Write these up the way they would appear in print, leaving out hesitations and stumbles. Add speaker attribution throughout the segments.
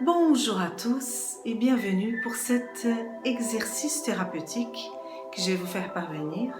Speaker 1: Bonjour à tous et bienvenue pour cet exercice thérapeutique que je vais vous faire parvenir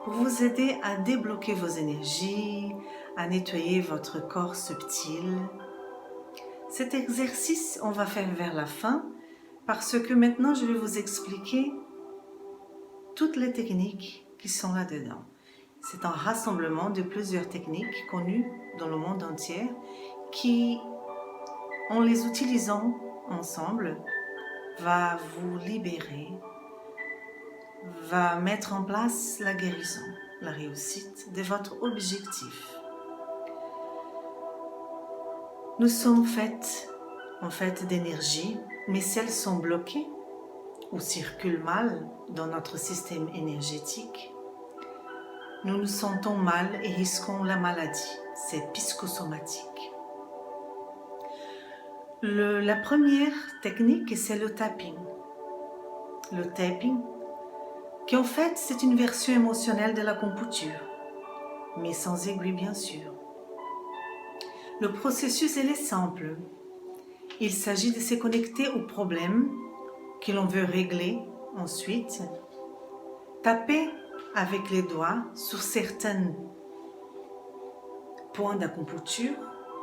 Speaker 1: pour vous aider à débloquer vos énergies, à nettoyer votre corps subtil. Cet exercice, on va faire vers la fin parce que maintenant je vais vous expliquer toutes les techniques qui sont là-dedans. C'est un rassemblement de plusieurs techniques connues dans le monde entier qui, en les utilisant ensemble, va vous libérer, va mettre en place la guérison, la réussite de votre objectif. Nous sommes en fait d'énergie, mais si elles sont bloquées ou circulent mal dans notre système énergétique, nous nous sentons mal et risquons la maladie. C'est psychosomatique. La première technique, c'est le tapping. Le tapping, qui en fait, c'est une version émotionnelle de l'acupuncture, mais sans aiguille bien sûr. Le processus, il est simple. Il s'agit de se connecter au problème que l'on veut régler ensuite. Taper avec les doigts sur certains points d'acupuncture,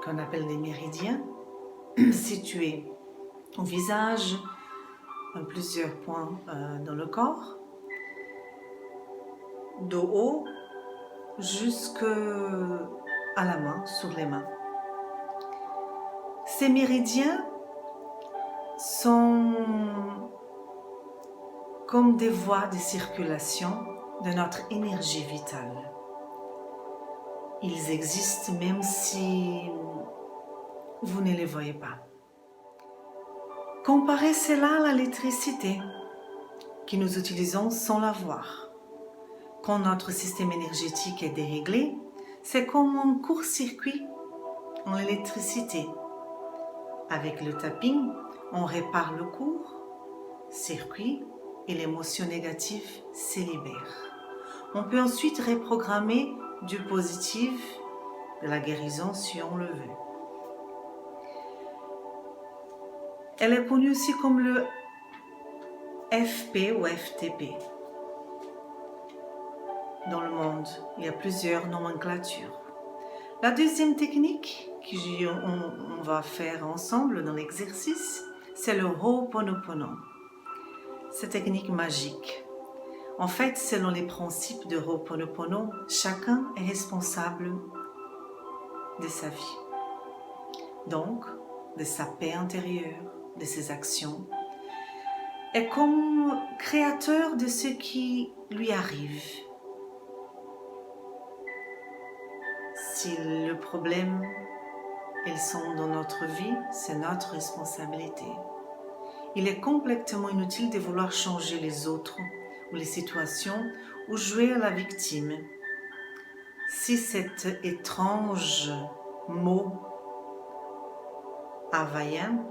Speaker 1: qu'on appelle les méridiens, situés au visage, à plusieurs points dans le corps, de haut jusqu'à la main, sur les mains. Ces méridiens sont comme des voies de circulation de notre énergie vitale. Ils existent même si vous ne les voyez pas. Comparez cela à l'électricité que nous utilisons sans la voir. Quand notre système énergétique est déréglé, c'est comme un court-circuit en électricité. Avec le tapping, on répare le court-circuit et l'émotion négative se libère. On peut ensuite reprogrammer du positif, de la guérison si on le veut. Elle est connue aussi comme le FP ou FTP. Dans le monde, il y a plusieurs nomenclatures. La deuxième technique qu'on va faire ensemble dans l'exercice, c'est le Ho'oponopono. Cette technique magique. En fait, selon les principes de Ho'oponopono, chacun est responsable de sa vie. Donc, de sa paix intérieure, de ses actions, est comme créateur de ce qui lui arrive. Si le problème, ils sont dans notre vie, c'est notre responsabilité. Il est complètement inutile de vouloir changer les autres ou les situations ou jouer à la victime. Si cet étrange mot hawaiien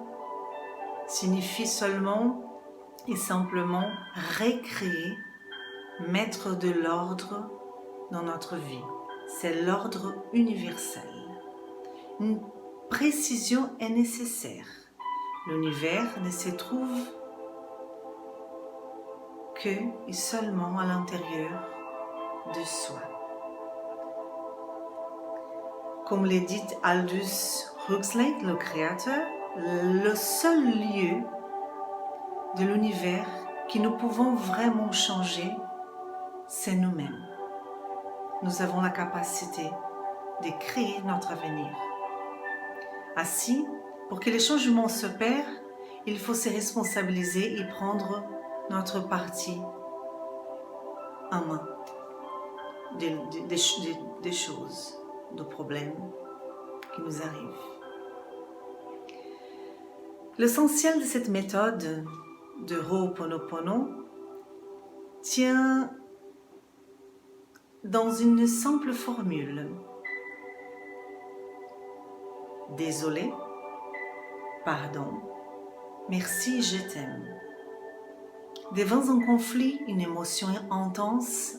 Speaker 1: signifie seulement et simplement recréer, mettre de l'ordre dans notre vie. C'est l'ordre universel. Une précision est nécessaire. L'univers ne se trouve que et seulement à l'intérieur de soi. Comme le dit Aldous Huxley, le créateur, le seul lieu de l'univers que nous pouvons vraiment changer, c'est nous-mêmes. Nous avons la capacité de créer notre avenir. Ainsi, pour que les changements s'opèrent, il faut se responsabiliser et prendre notre partie en main des choses, des problèmes qui nous arrivent. L'essentiel de cette méthode de Ho'oponopono tient dans une simple formule. Désolé, pardon, merci, je t'aime. Devant un conflit, une émotion intense,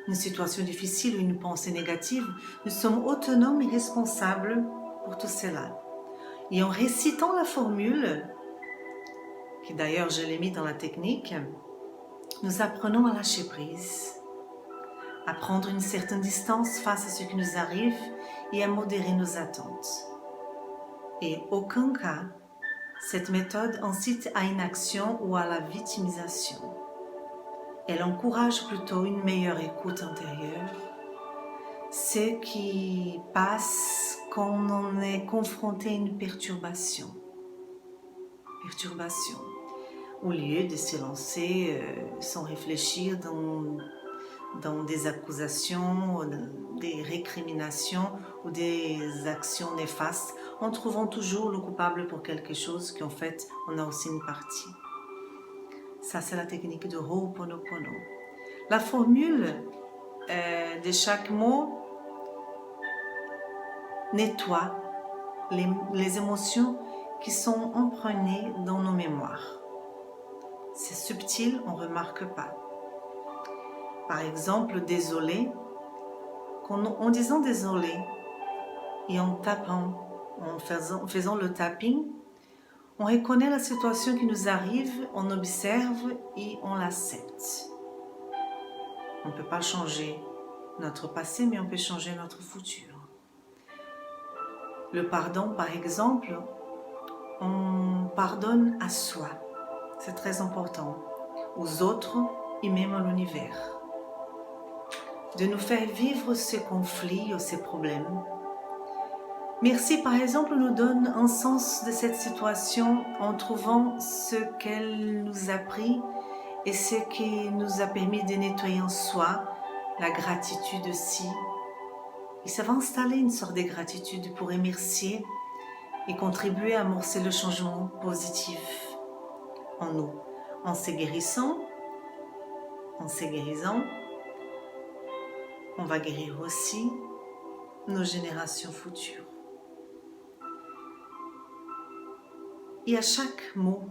Speaker 1: une situation difficile ou une pensée négative, nous sommes autonomes et responsables pour tout cela. Et en récitant la formule, qui d'ailleurs je l'ai mis dans la technique, nous apprenons à lâcher prise, à prendre une certaine distance face à ce qui nous arrive et à modérer nos attentes. Et aucun cas, cette méthode incite à une action ou à la victimisation. Elle encourage plutôt une meilleure écoute intérieure, ce qui passe quand on est confronté à une perturbation. Au lieu de se lancer sans réfléchir dans des accusations, des récriminations ou des actions néfastes, en trouvant toujours le coupable pour quelque chose qu'en fait, on a aussi une partie. Ça, c'est la technique de Ho'oponopono. La formule de chaque mot nettoie les émotions qui sont imprégnées dans nos mémoires. C'est subtil, on ne remarque pas. Par exemple, désolé. En disant désolé et en tapant, en faisant le tapping, on reconnaît la situation qui nous arrive, on observe et on l'accepte. On ne peut pas changer notre passé, mais on peut changer notre futur. Le pardon, par exemple, on pardonne à soi. C'est très important. Aux autres et même à l'univers. De nous faire vivre ces conflits ou ces problèmes. Merci, par exemple, nous donne un sens de cette situation en trouvant ce qu'elle nous a pris et ce qui nous a permis de nettoyer en soi, la gratitude aussi. Et ça va installer une sorte de gratitude pour remercier et contribuer à amorcer le changement positif en nous, en se guérissant, on va guérir aussi nos générations futures. Et à chaque mot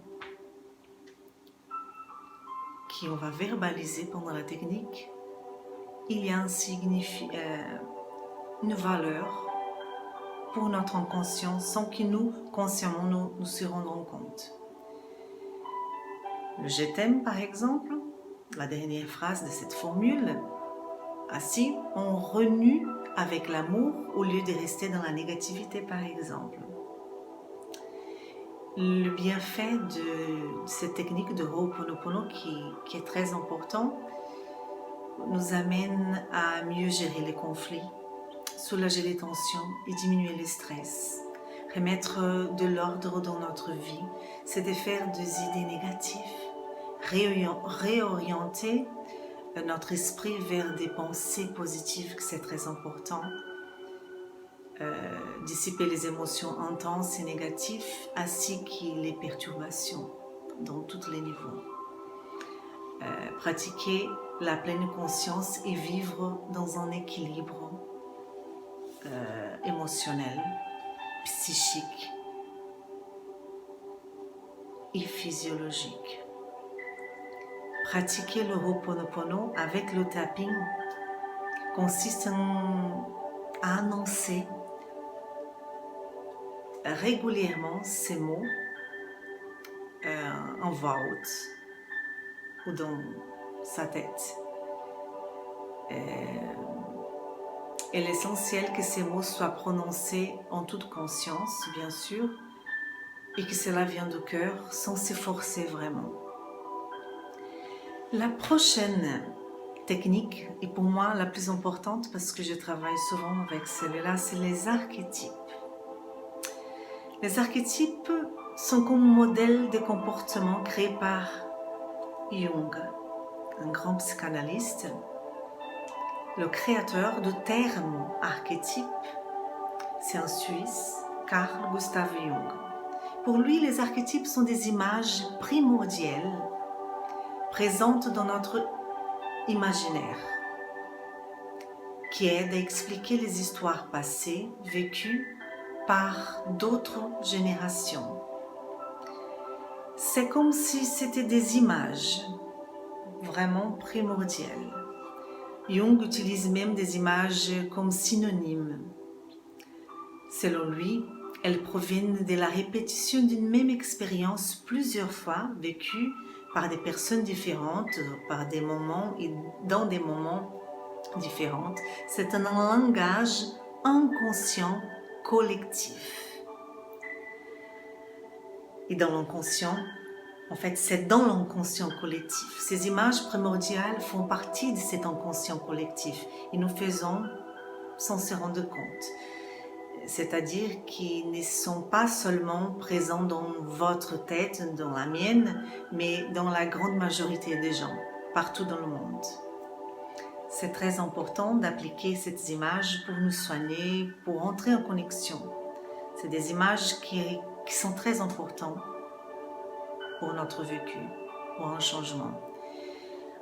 Speaker 1: qu'on va verbaliser pendant la technique, il y a une valeur pour notre inconscient sans que nous, consciemment, nous se rendons compte. Le « je t'aime » par exemple, la dernière phrase de cette formule, ainsi on renoue avec l'amour au lieu de rester dans la négativité par exemple. Le bienfait de cette technique de Ho'oponopono qui est très important nous amène à mieux gérer les conflits, soulager les tensions et diminuer le stress. Remettre de l'ordre dans notre vie, c'est de faire des idées négatives, réorienter notre esprit vers des pensées positives, que c'est très important. Dissiper les émotions intenses et négatives ainsi que les perturbations dans tous les niveaux. Pratiquer la pleine conscience et vivre dans un équilibre émotionnel, psychique et physiologique. Pratiquer le Ho'oponopono avec le tapping consiste à annoncer régulièrement ces mots en voix haute ou dans sa tête. Et l'essentiel que ces mots soient prononcés en toute conscience, bien sûr, et que cela vienne du cœur sans s'efforcer vraiment. La prochaine technique, et pour moi la plus importante parce que je travaille souvent avec celle-là, c'est les archétypes. Les archétypes sont comme modèles de comportement créés par Jung, un grand psychanalyste. Le créateur du terme archétype, c'est un Suisse, Carl Gustav Jung. Pour lui, les archétypes sont des images primordiales présentes dans notre imaginaire qui aident à expliquer les histoires passées vécues par d'autres générations. C'est comme si c'était des images vraiment primordiales. Jung utilise même des images comme synonymes. Selon lui, elles proviennent de la répétition d'une même expérience plusieurs fois vécue par des personnes différentes, par des moments et dans des moments différents. C'est un langage inconscient collectif. Et dans l'inconscient, en fait, c'est dans l'inconscient collectif. Ces images primordiales font partie de cet inconscient collectif et nous faisons sans se rendre compte. C'est-à-dire qu'ils ne sont pas seulement présents dans votre tête, dans la mienne, mais dans la grande majorité des gens, partout dans le monde. C'est très important d'appliquer ces images pour nous soigner, pour entrer en connexion. C'est des images qui sont très importantes pour notre vécu, pour un changement.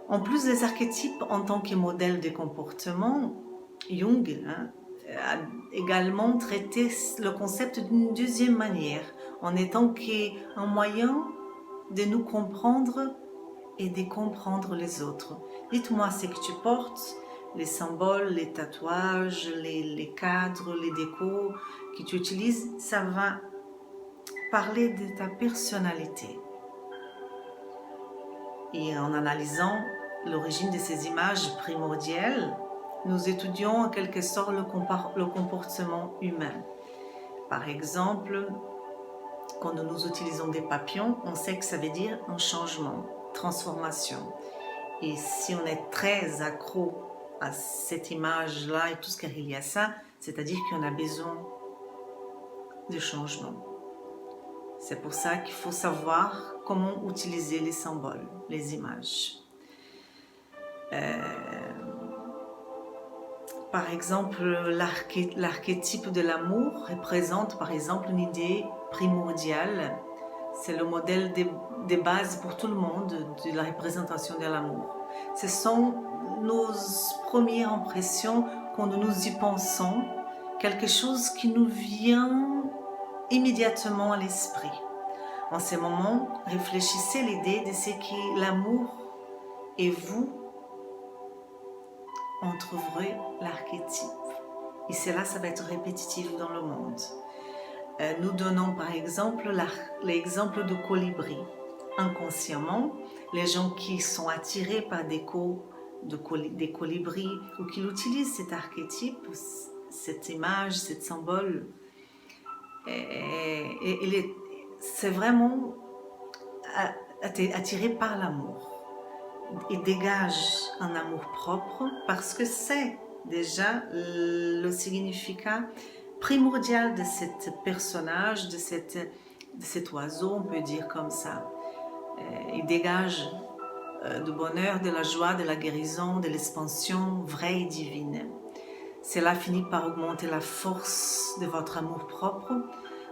Speaker 1: En plus des archétypes en tant que modèle de comportement, Jung a également traité le concept d'une deuxième manière, en étant qu'un moyen de nous comprendre et de comprendre les autres. Dites-moi ce que tu portes, les symboles, les tatouages, les cadres, les décos que tu utilises, ça va parler de ta personnalité. Et en analysant l'origine de ces images primordiales, nous étudions en quelque sorte le comportement humain. Par exemple, quand nous utilisons des papillons, on sait que ça veut dire un changement, transformation. Et si on est très accro à cette image-là et tout ce qui est relié à ça, c'est-à-dire qu'on a besoin de changement. C'est pour ça qu'il faut savoir comment utiliser les symboles, les images. Par exemple, l'archétype de l'amour représente par exemple une idée primordiale. C'est le modèle des bases pour tout le monde de la représentation de l'amour. Ce sont nos premières impressions quand nous y pensons, quelque chose qui nous vient immédiatement à l'esprit. En ce moment, réfléchissez l'idée de ce qu'est l'amour et vous en trouverez l'archétype. Et cela, ça va être répétitif dans le monde. Nous donnons par exemple l'exemple du colibri. Inconsciemment, les gens qui sont attirés par des colibris ou qui utilisent cet archétype, cette image, cet symbole, c'est vraiment attiré par l'amour. Il dégage un amour propre parce que c'est déjà le significat primordial de ce personnage, de cet oiseau, on peut dire comme ça. Il dégage du bonheur, de la joie, de la guérison, de l'expansion vraie et divine. Cela finit par augmenter la force de votre amour propre,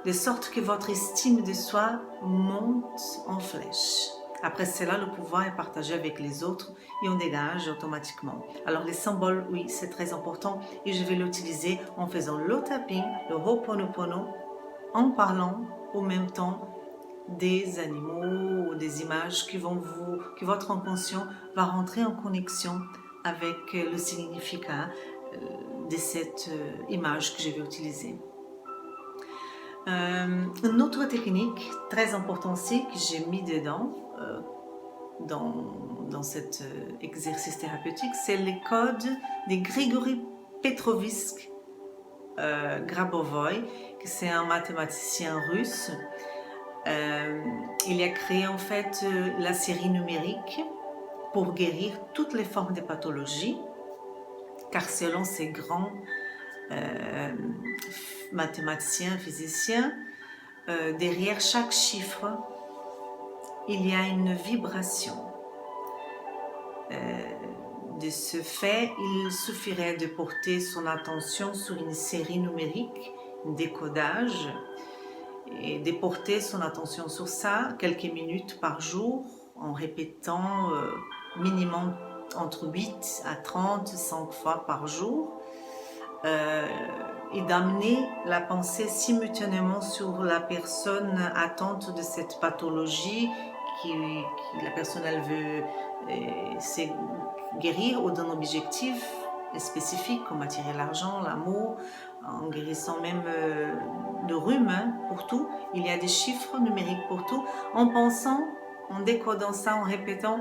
Speaker 1: de sorte que votre estime de soi monte en flèche. Après cela, le pouvoir est partagé avec les autres et on dégage automatiquement. Alors les symboles, oui, c'est très important et je vais l'utiliser en faisant le tapping, le Ho'oponopono, en parlant au même temps des animaux ou des images que votre inconscient va rentrer en connexion avec le significat de cette image que je vais utiliser. Une autre technique très importante aussi que j'ai mis dedans dans cet exercice thérapeutique, c'est les codes de Grigory Petrovich Grabovoi, qui c'est un mathématicien russe. Il a créé en fait la série numérique pour guérir toutes les formes de pathologies, car selon ces grands mathématiciens, physiciens, derrière chaque chiffre, il y a une vibration. De ce fait, il suffirait de porter son attention sur une série numérique, un décodage, et de porter son attention sur ça quelques minutes par jour en répétant minimum entre 8 à 35 fois par jour et d'amener la pensée simultanément sur la personne atteinte de cette pathologie qui la personne elle veut se guérir ou d'un objectif spécifiques comme attirer l'argent, l'amour, en guérissant même de rhume, hein, pour tout. Il y a des chiffres numériques pour tout. En pensant, en décodant ça, en répétant,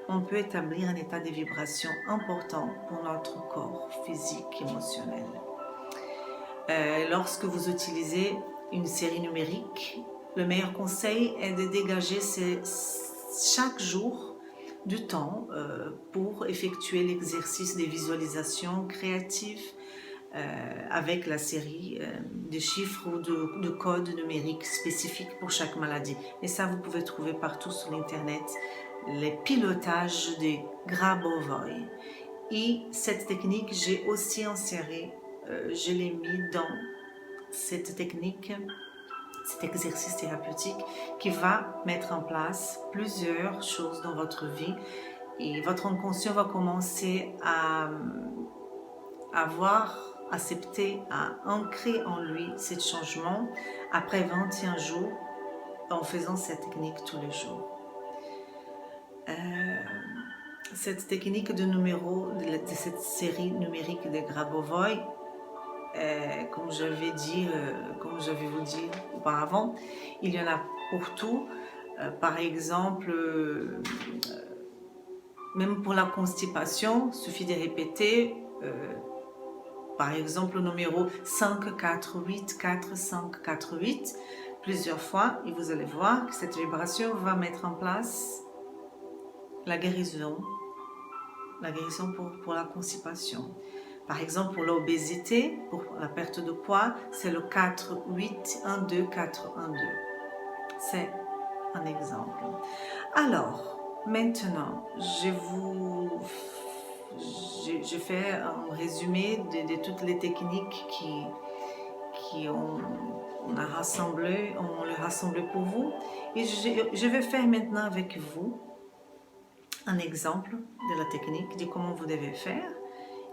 Speaker 1: on peut établir un état de vibration important pour notre corps physique, émotionnel. Lorsque vous utilisez une série numérique, le meilleur conseil est de dégager chaque jour du temps pour effectuer l'exercice de visualisation créative avec la série de chiffres ou de codes numériques spécifiques pour chaque maladie. Et ça, vous pouvez trouver partout sur l'internet les pilotages des Grabovoi. Et cette technique, j'ai aussi inséré, je l'ai mis dans cette technique, cet exercice thérapeutique qui va mettre en place plusieurs choses dans votre vie et votre inconscient va commencer à avoir accepté, à ancrer en lui ce changement après 21 jours en faisant cette technique tous les jours. Cette technique de cette série numérique de Grabovoi, comme j'avais vous dit auparavant, il y en a pour tout. Par exemple, même pour la constipation, il suffit de répéter par exemple le numéro 5484548 plusieurs fois et vous allez voir que cette vibration va mettre en place la guérison pour la constipation. Par exemple, pour l'obésité, pour la perte de poids, c'est le 4812412. C'est un exemple. Alors, maintenant, je fais un résumé de toutes les techniques on a rassemblé pour vous. Et je vais faire maintenant avec vous un exemple de la technique, de comment vous devez faire.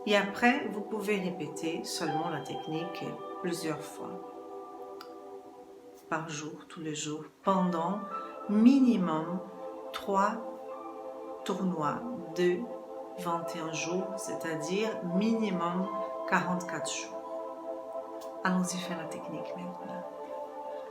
Speaker 1: Et après, vous pouvez répéter seulement la technique plusieurs fois par jour, tous les jours, pendant minimum 3 tournois de 21 jours, c'est-à-dire minimum 44 jours. Allons-y faire la technique maintenant.